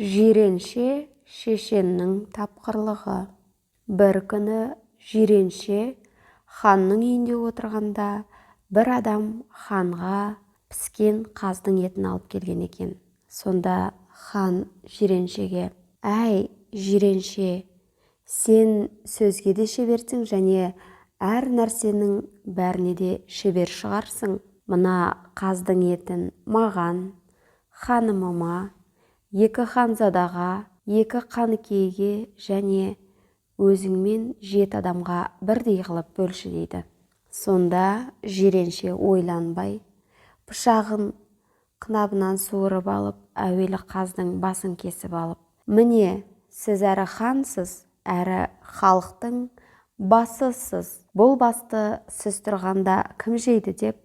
Жиренше шешеннің тапқырлығы. Бір күні жиренше ханның үйінде отырғанда бір адам ханға піскен қаздың етін алып келген екен. Сонда хан жиреншеге: «Әй, жиренше, сен сөзге де шеберсің және әр нәрсенің бәріне де шебер шығарсың. Мына қаздың етін маған, ханымыма, екі ханзадаға, екі қаныкейге және өзіңмен 7 адамға бірдей қылып бөлші» дейді. Сонда жиренше ойланбай пышағын қынабынан суырып алып, әуелі қаздың басын кесіп алып: «Міне, сіз әрі хансыз, әрі халықтың басысыз. Бұл басты сіз тұрғанда кім жейді?» деп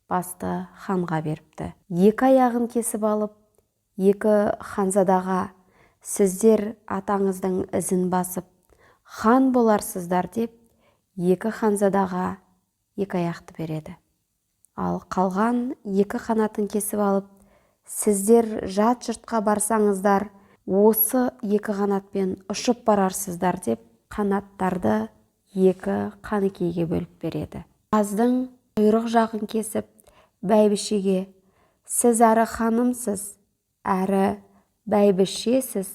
басты ханға беріпті. Екі аяғын кесіп алып, екі ханзадаға: «Сіздер атаңыздың ізін басып, хан боларсыздар» деп екі ханзадаға екі аяқты береді. Ал қалған екі қанатын кесіп алып: «Сіздер жат жұртқа барсаңыздар, осы екі қанатпен ұшып барарсыздар» деп қанаттарды екі қаныкейге бөліп береді. Қаздың құйрық жағын кесіп, бәйбішеге: «Сіз әрі ханымсыз, әрі бәйбішесіз.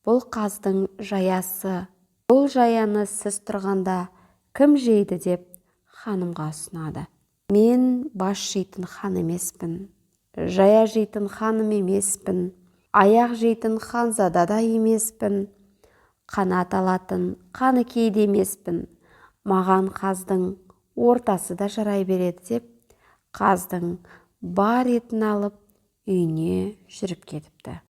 Бұл қаздың жаясы. Бұл жаяны сіз тұрғанда кім жейді?» деп ханымға ұсынады. «Мен бас жейтін хан емеспін, жая жейтін ханым емеспін, аяқ жейтін ханзада да емеспін, қанат алатын қаныкей де емеспін. Маған қаздың ортасы да жарай береді» деп қаздың бар етін алып үйіне жүріп кетіпті.